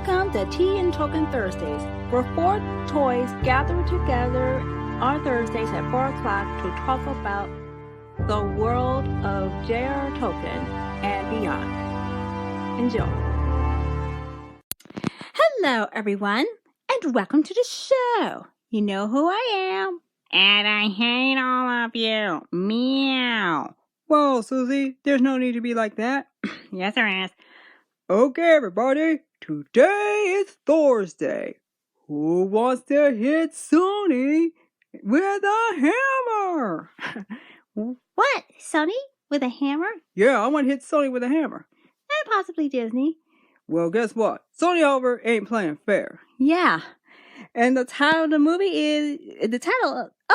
Welcome to Tea and Tolkien Thursdays, where four toys gather together on Thursdays at 4 o'clock to talk about the world of j.r.r. Tolkien and beyond. Enjoy. Hello, everyone, and welcome to the show. You know who I am. And I hate all of you. Meow. Well, Susie, there's no need to be like that. Yes, there is. Okay, everybody, today is Thursday. Who wants to hit Sony with a hammer? What? Sony? With a hammer? Yeah, I want to hit Sony with a hammer. And possibly Disney. Well, guess what? Sony over ain't playing fair. Yeah. And the title of the movie is...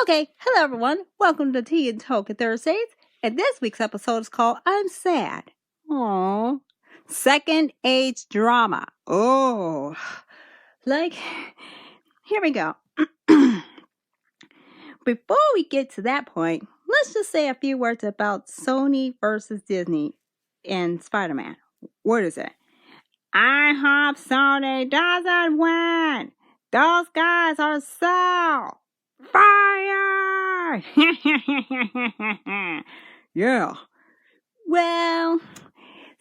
Okay, hello everyone. Welcome to Tea and Tolkien Thursdays. And this week's episode is called I'm Sad. Aww. Second age drama. Oh. Like, here we go. Before we get to that point, let's just say a few words about Sony versus Disney and Spider-Man. What is it? I hope Sony doesn't win. Those guys are so fire. Yeah. Well,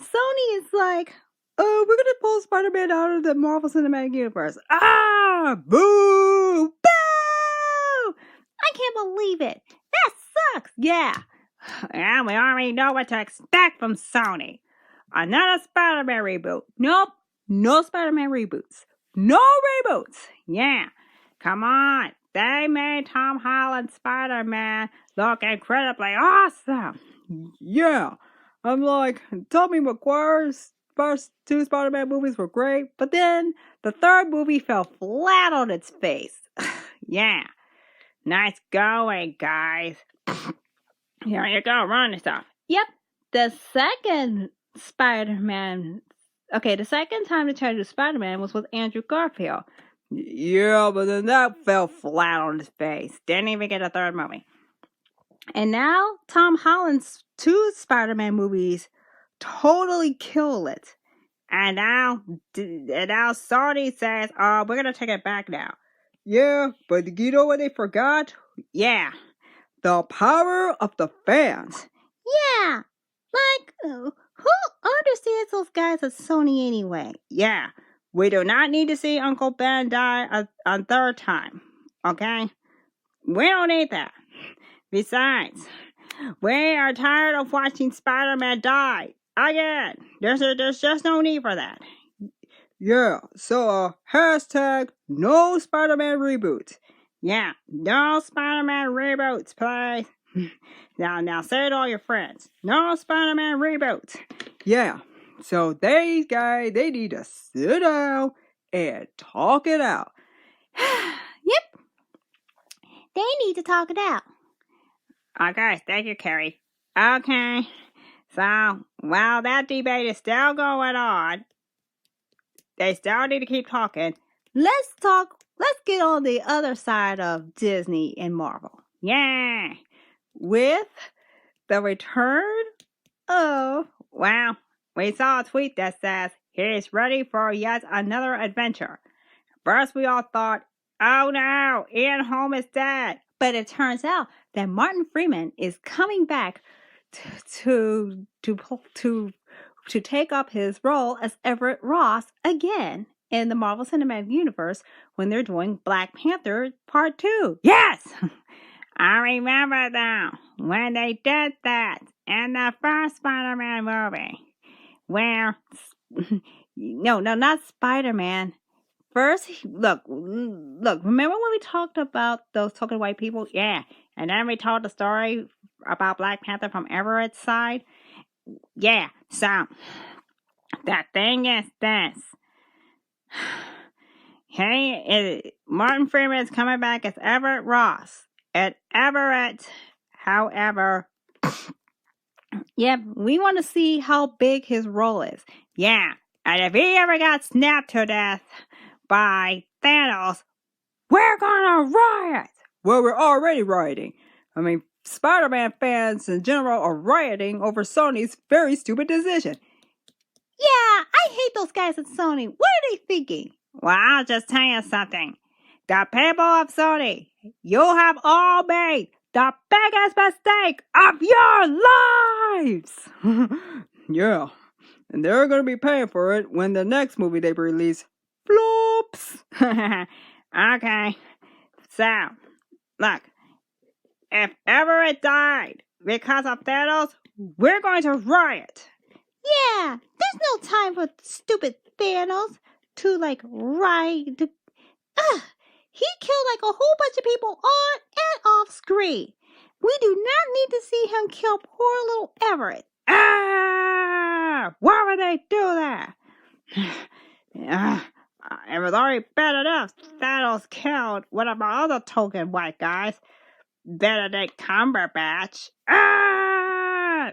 Sony is like, oh, we're going to pull Spider-Man out of the Marvel Cinematic Universe. Ah, boo, boo. I can't believe it. That sucks. Yeah. Yeah, we already know what to expect from Sony. Another Spider-Man reboot. Nope. No Spider-Man reboots. No reboots. Yeah. Come on. They made Tom Holland's Spider-Man look incredibly awesome. Yeah. I'm like, Tobey Maguire's first two Spider-Man movies were great, but then the third movie fell flat on its face. Yeah. Nice going, guys. Here you go, run and stuff. Yep. The second Spider-Man... Okay, the second time they tried to do Spider-Man was with Andrew Garfield. Yeah, but then that fell flat on his face. Didn't even get a third movie. And now, Tom Holland's two Spider-Man movies totally kill it. And now Sony says, we're going to take it back now. Yeah, but you know what they forgot? Yeah. The power of the fans. Yeah. Like, who understands those guys at Sony anyway? Yeah. We do not need to see Uncle Ben die a third time. Okay? We don't need that. Besides, we are tired of watching Spider-Man die again. There's just no need for that. Yeah, so hashtag no Spider-Man reboots. Yeah, no Spider-Man reboots, please. Now say it to all your friends. No Spider-Man reboots. Yeah, so these guys, they need to sit down and talk it out. Yep. They need to talk it out. Okay, thank you, Kerrie. Okay, so while that debate is still going on, they still need to keep talking. Let's get on the other side of Disney and Marvel. Yeah. With the return of... Well, we saw a tweet that says, he's ready for yet another adventure. First we all thought, oh no, Ian Holm is dead. But it turns out that Martin Freeman is coming back to take up his role as Everett Ross again in the Marvel Cinematic Universe when they're doing Black Panther Part 2. Yes! I remember though, when they did that in the first Spider-Man movie, where... No, not Spider-Man. First, look, remember when we talked about those token white people? Yeah. And then we told the story about Black Panther from Everett's side? Yeah, so, the thing is this. Martin Freeman is coming back as Everett Ross. And Everett, however... Yep, we want to see how big his role is. Yeah, and if he ever got snapped to death by Thanos, we're gonna riot! Well, we're already rioting. I mean, Spider-Man fans in general are rioting over Sony's very stupid decision. Yeah, I hate those guys at Sony. What are they thinking? Well, I'll just tell you something. The people of Sony, you have all made the biggest mistake of your lives! Yeah, and they're gonna be paying for it when the next movie they release flops. Okay, so, look, if Everett died because of Thanos, we're going to riot. Yeah, there's no time for stupid Thanos to riot. He killed a whole bunch of people on and off screen. We do not need to see him kill poor little Everett. Why would they do that? It was already bad enough Thanos killed one of my other token white guys, Benedict Cumberbatch.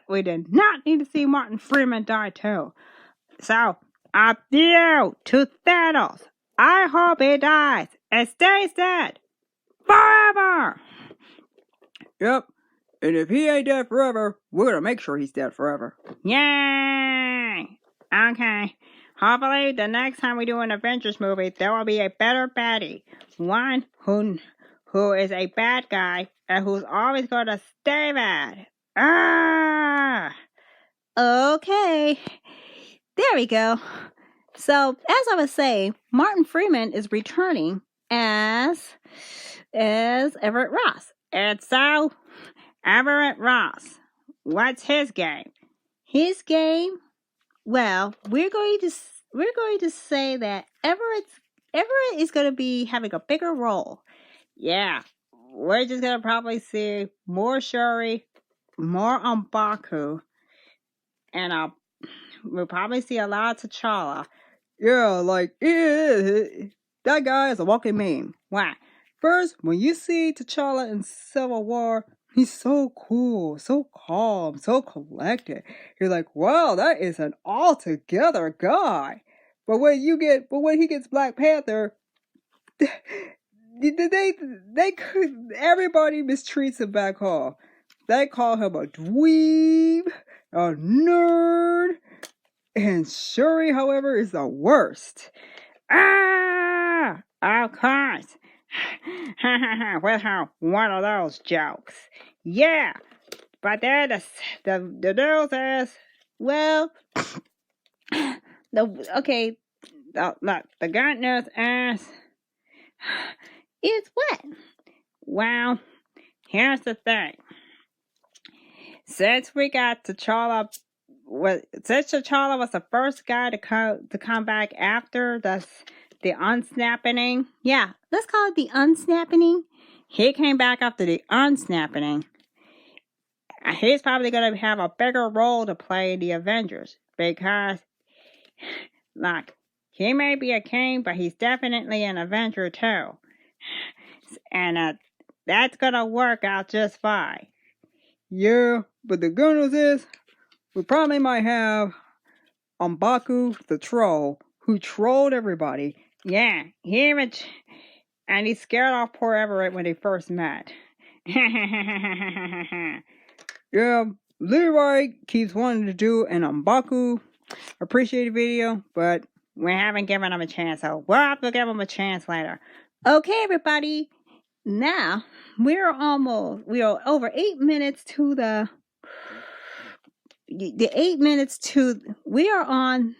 We did not need to see Martin Freeman die too. So, adieu to Thanos. I hope he dies and stays dead forever. Yep, and if he ain't dead forever, we're gonna make sure he's dead forever. Yay! Okay. Hopefully, the next time we do an Avengers movie, there will be a better baddie. One who is a bad guy and who's always going to stay bad. Okay. There we go. So, as I was saying, Martin Freeman is returning as Everett Ross. And so, Everett Ross, what's his game? His game, well, we're going to say that Everett is going to be having a bigger role. Yeah, we're just going to probably see more Shuri, more M'Baku, and we'll probably see a lot of T'Challa. Yeah, that guy is a walking meme. Why? First, when you see T'Challa in Civil War, he's so cool, so calm, so collected. You're like, wow, that is an altogether guy. But when he gets Black Panther, everybody mistreats him back home. They call him a dweeb, a nerd, and Shuri, however, is the worst. Of course. With her one of those jokes. Yeah, but then the news is, Well, look, the good news is what? Well, here's the thing. Since T'Challa was the first guy to come back after the unsnapping. Yeah, let's call it the unsnapping. He came back after the unsnapping. He's probably going to have a bigger role to play in the Avengers because, he may be a king, but he's definitely an Avenger too. And that's going to work out just fine. Yeah, but the good news is, we probably might have M'Baku the troll, who trolled everybody. Yeah, and he scared off poor Everett when they first met. Yeah, Leroy keeps wanting to do an M'Baku appreciated video, but we haven't given him a chance, so we'll have to give him a chance later. Okay, everybody. Now, we are over 8 minutes to we are on,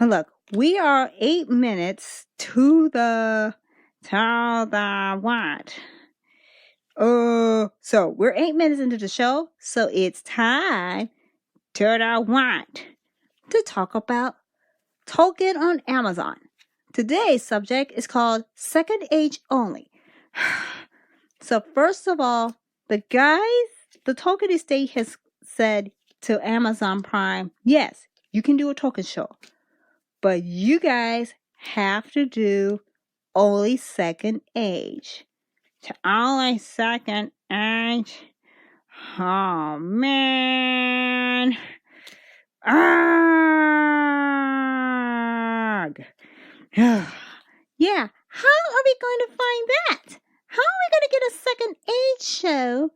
look, we are 8 minutes to the what? So we're 8 minutes into the show, so it's time to the what? To talk about Tolkien on Amazon. Today's subject is called Second Age Only. So first of all, the Tolkien estate has said to Amazon Prime, yes, you can do a Tolkien show, but you guys have to do only Second Age. To only Second Age? Oh, man. Arrgh. Yeah, how are we going to find that? How are we going to get a Second Age show?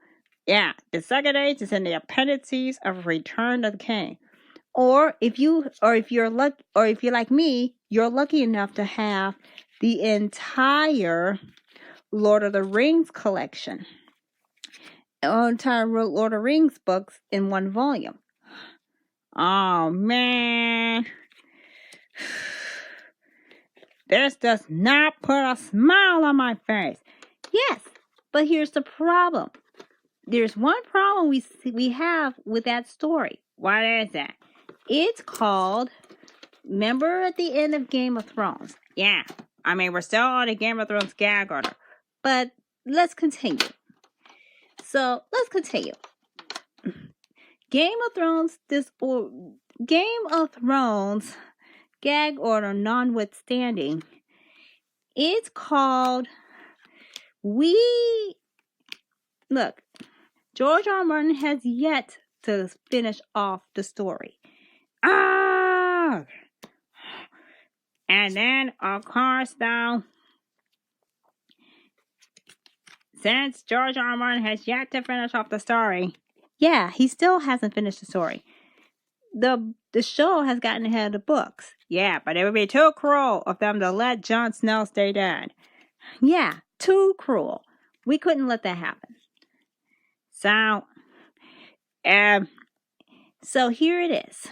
Yeah, the Second Age is in the appendices of Return of the King. Or if you're like me, you're lucky enough to have the entire Lord of the Rings collection. Entire Lord of the Rings books in one volume. Oh man. This does not put a smile on my face. Yes, but here's the problem. There's one problem we have with that story. What is that? It's called, remember at the end of Game of Thrones? Yeah, I mean, we're still on a Game of Thrones gag order. But let's continue. Game of Thrones gag order notwithstanding, it's called, look, George.R.R. Martin has yet to finish off the story. And then, of course, though, since George.R.R. Martin has yet to finish off the story, yeah, he still hasn't finished the story. The show has gotten ahead of the books. Yeah, but it would be too cruel of them to let Jon Snow stay dead. Yeah, too cruel. We couldn't let that happen. So here it is.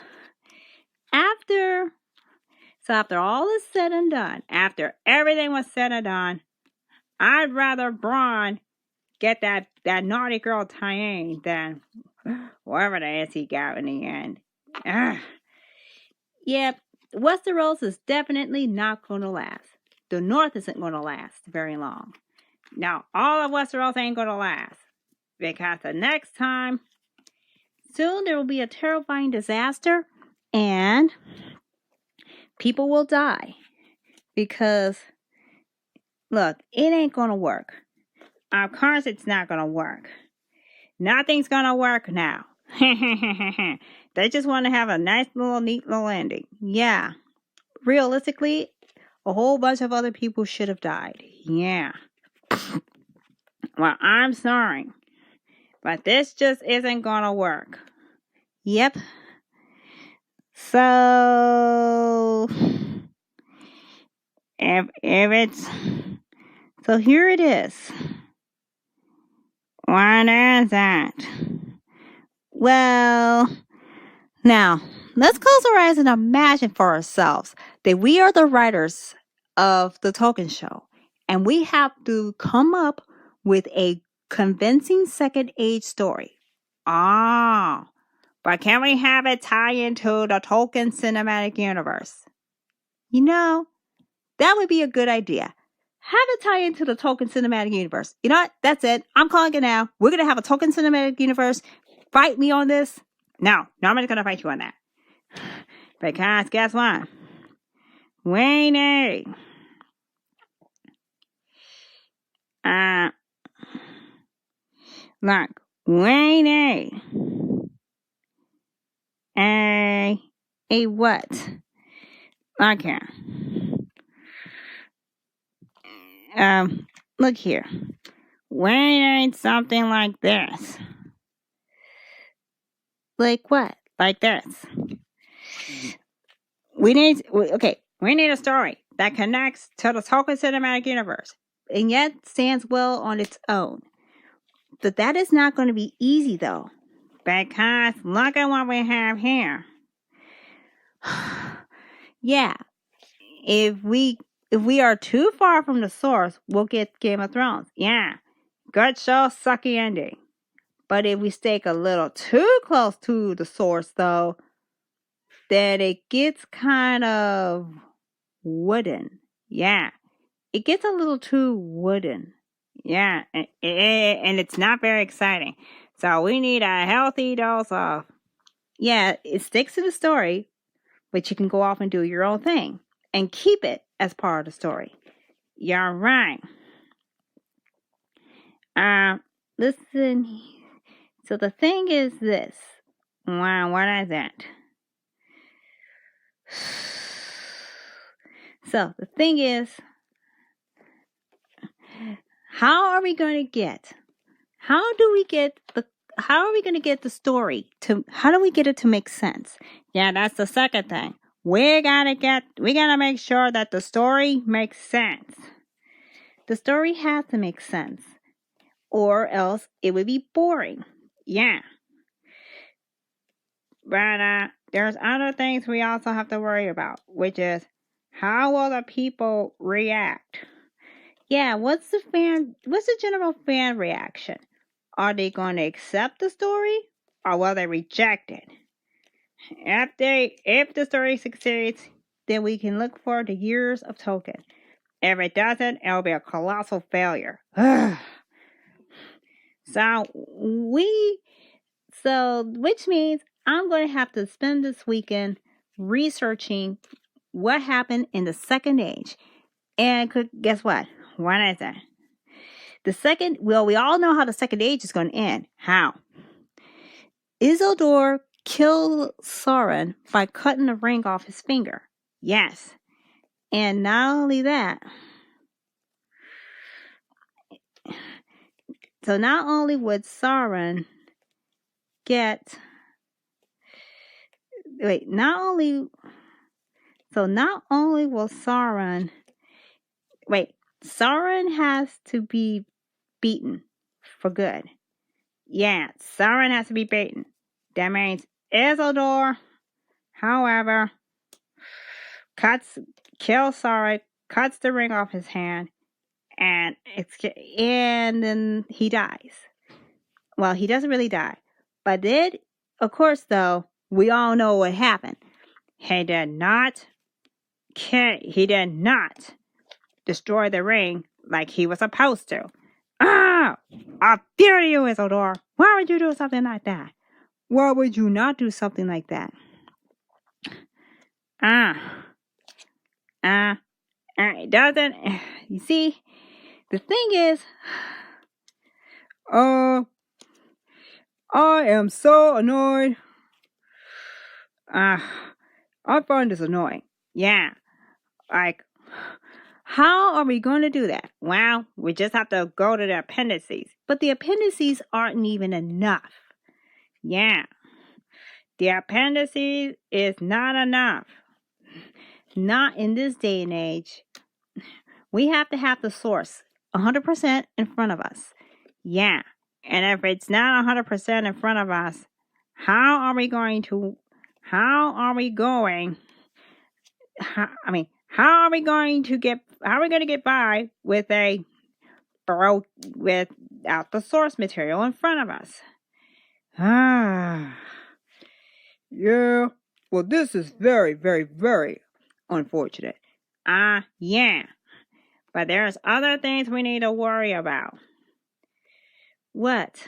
After all is said and done, after everything was said and done, I'd rather Bronn get that naughty girl Tyene than whatever it is he got in the end. Yep, Westeros is definitely not going to last. The North isn't going to last very long. Now, all of Westeros ain't going to last. Because the next time, soon there will be a terrifying disaster and people will die. Because, look, it ain't going to work. Of course it's not going to work. Nothing's going to work now. They just want to have a nice little, neat little ending. Yeah. Realistically, a whole bunch of other people should have died. Yeah. Well, I'm sorry. But this just isn't going to work. Yep. So, if it's... So here it is. What is that? Well, now, let's close our eyes and imagine for ourselves that we are the writers of the Tolkien show. And we have to come up with a convincing second age story. But can we have it tie into the Tolkien cinematic universe? You know, that would be a good idea. Have it tie into the Tolkien cinematic universe. You know what? That's it. I'm calling it now. We're going to have a Tolkien cinematic universe. Fight me on this. No, I'm not going to fight you on that. Because guess what? We need... Look, we need... A what? Okay. Look here. We need something like this. Like what? Like this. We need a story that connects to the Tolkien cinematic universe and yet stands well on its own. But that is not going to be easy though. Because look at what we have here. Yeah. If we are too far from the source, we'll get Game of Thrones. Yeah. Good show, sucky ending. But if we stay a little too close to the source, though, then it gets kind of wooden. Yeah. It gets a little too wooden. Yeah. And it's not very exciting. So we need a healthy dose of... Yeah, it sticks to the story, but you can go off and do your own thing. And keep it as part of the story. You're right. Listen. So the thing is this. Wow, what is that? So the thing is, how do we get how are we going to get the story how do we get it to make sense? Yeah, that's the second thing. We gotta make sure that the story makes sense. The story has to make sense, or else it would be boring. Yeah. But there's other things we also have to worry about, which is how will the people react? Yeah, what's the general fan reaction? Are they going to accept the story or will they reject it? If the story succeeds, then we can look for the years of Tolkien. If it doesn't, it'll be a colossal failure. Which means I'm going to have to spend this weekend researching what happened in the Second Age. And guess what? What is it? We all know how the Second Age is going to end. How? Isildur killed Sauron by cutting the ring off his finger. Yes. And not only that, so not only would Sauron Sauron has to be beaten for good. Yeah, Sauron has to be beaten. That means Isildur, however, kills Sauron, cuts the ring off his hand, and then he dies. Well, he doesn't really die. But then, of course, though, we all know what happened. He did not destroy the ring like he was supposed to. I fear you, Isildur. Why would you do something like that? Why would you not do something like that? It doesn't. You see, the thing is, I am so annoyed. I find this annoying. Yeah. Like, how are we going to do that? Well, we just have to go to the appendices. But the appendices aren't even enough. Yeah. The appendices is not enough. Not in this day and age. We have to have the source 100% in front of us. Yeah. And if it's not 100% in front of us, how are we going to get by without the source material in front of us? Yeah. Well, this is very, very, very unfortunate. Yeah. But there's other things we need to worry about. What?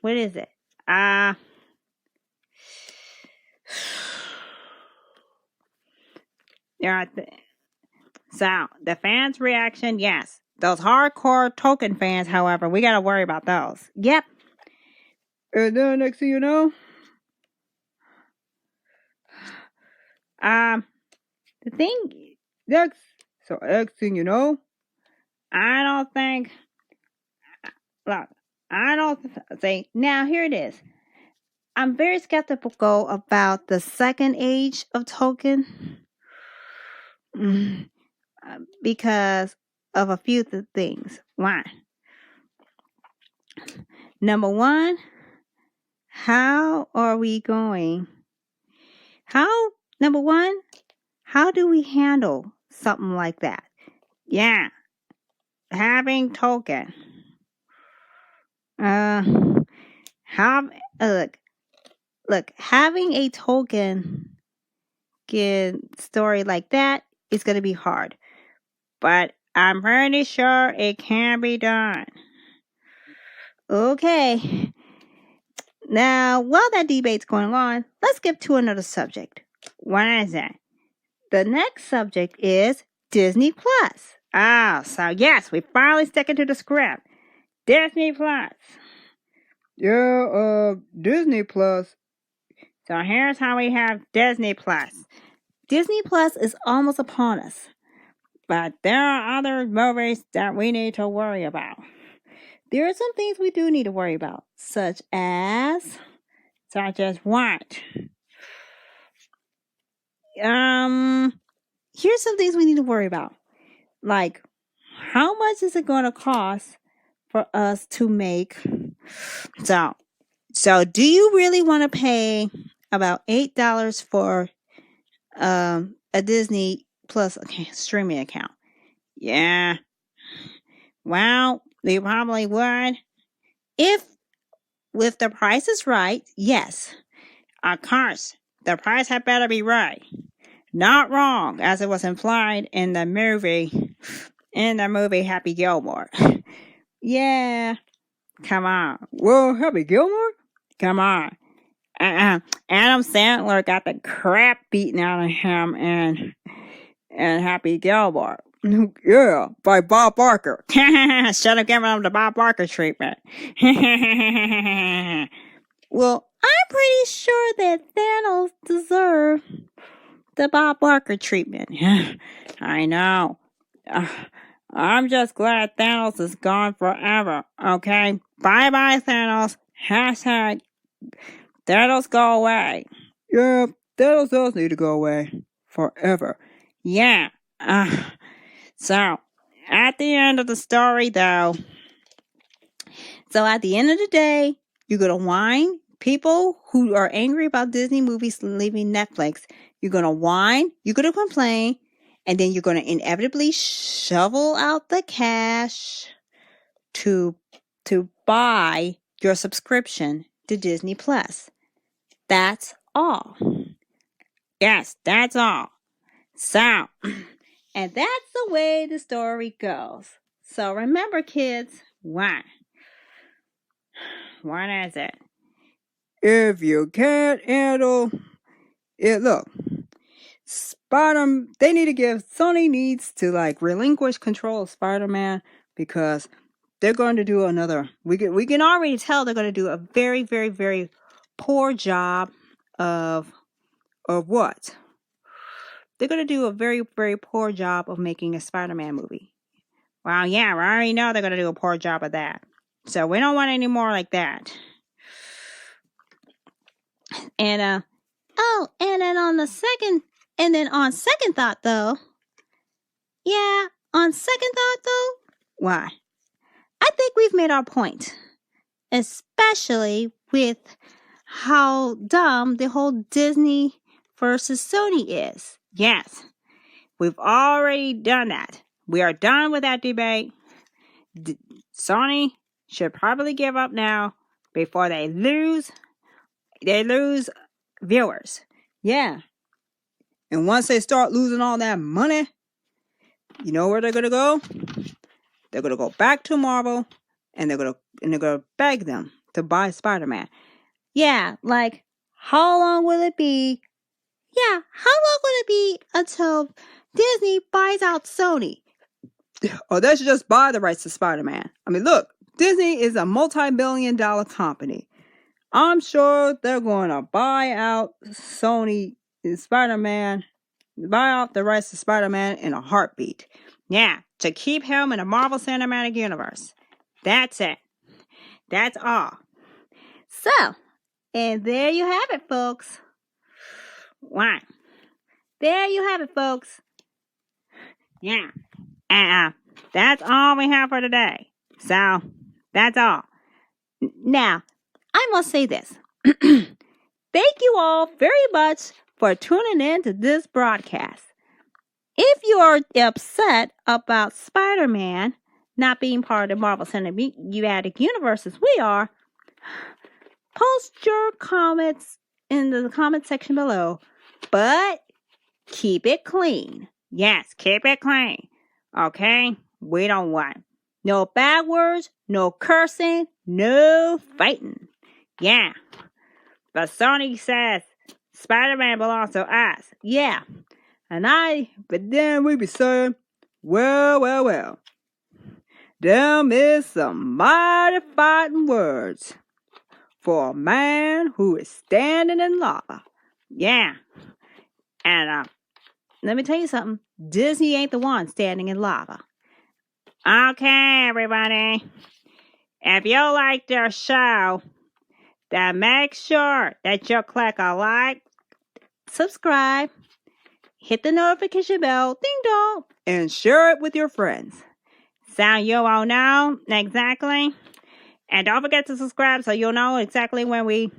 What is it? So, the fans' reaction, yes. Those hardcore Tolkien fans, however, we gotta worry about those. Yep. And then next thing you know, next thing you know, now here it is. I'm very skeptical about the Second Age of Tolkien because of a few things. Why? Number one, how do we handle something like that? Yeah. Having Tolkien. Having a Tolkien story like that is going to be hard. But I'm pretty sure it can be done. Okay. Now, while that debate's going on, let's get to another subject. What is it? The next subject is Disney Plus. So yes, we finally stuck to the script. Disney Plus. Yeah, Disney Plus. So here's how we have Disney Plus. Disney Plus is almost upon us. But there are other movies that we need to worry about. there are some things we do need to worry about, such as what? Here's some things we need to worry about. Like, how much is it going to cost for us to make? So do you really want to pay about $8 for a Disney Plus streaming account? Yeah. Well, you probably would. If the price is right, yes. Of course, the price had better be right. Not wrong, as it was implied in the movie Happy Gilmore. Yeah. Come on. Well, Happy Gilmore? Come on. Adam Sandler got the crap beaten out of him and Happy Gilmore. Yeah, by Bob Barker. Should have given him the Bob Barker treatment. Well, I'm pretty sure that Thanos deserved the Bob Barker treatment. I know. I'm just glad Thanos is gone forever, okay? Bye-bye, Thanos. Hashtag Thanos go away. Yeah, Thanos does need to go away. Forever. Yeah. So, at the end of the story, though, at the end of the day, you're going to whine. People who are angry about Disney movies leaving Netflix, you're going to whine, you're going to complain, and then you're going to inevitably shovel out the cash to buy your subscription to Disney Plus. That's all. Yes, that's all. So, and that's the way the story goes. So remember, kids, what? What is it? If you can't handle it, look. Sony needs to relinquish control of Spider-Man because they're going to do another. We can already tell they're going to do a very, very, very poor job of what? They're going to do a very, very poor job of making a Spider-Man movie. Well, yeah, we already know they're going to do a poor job of that. So we don't want any more like that. And and then on second thought though, why? I think we've made our point, especially with how dumb the whole Disney versus Sony is. Yes, we've already done that. We are done with that debate. Sony should probably give up now before they lose viewers. Yeah. And once they start losing all that money, you know where they're going to go? They're going to go back to Marvel and they're going to beg them to buy Spider-Man. Yeah, how long will it be? Yeah, how long will it be until Disney buys out Sony? Oh, they should just buy the rights to Spider-Man. I mean, look, Disney is a multi-billion-dollar company. I'm sure they're going to buy out Sony and Spider-Man, buy out the rights to Spider-Man in a heartbeat. Yeah, to keep him in the Marvel Cinematic Universe. That's it. That's all. So, and there you have it, folks. What? There you have it, folks. Yeah. That's all we have for today. So, that's all. Now, I must say this. Thank you all very much for tuning in to this broadcast. If you are upset about Spider-Man not being part of the Marvel Cinematic Universe as we are, post your comments in the comment section below. But keep it clean. Yes, keep it clean. Okay? We don't want no bad words, no cursing, no fighting. Yeah. But Sony says Spider-Man belongs to us. Yeah. But then we be saying, well. Them is some mighty fighting words for a man who is standing in lava. Yeah. And let me tell you something. Disney ain't the one standing in lava. Okay, everybody. If you like their show, then make sure that you click a like, Subscribe, hit the notification bell, ding dong, and share it with your friends. so you will know exactly. And don't forget to subscribe so you'll know exactly when we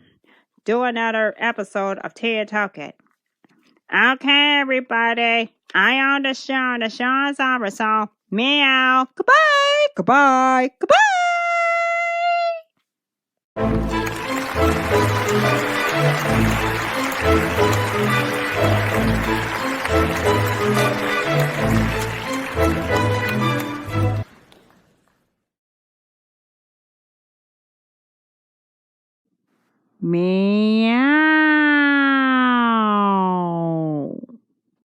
do another episode of Tia Talking. Okay, everybody. I own the show. The show is over, so meow. Goodbye, goodbye, goodbye. Meow.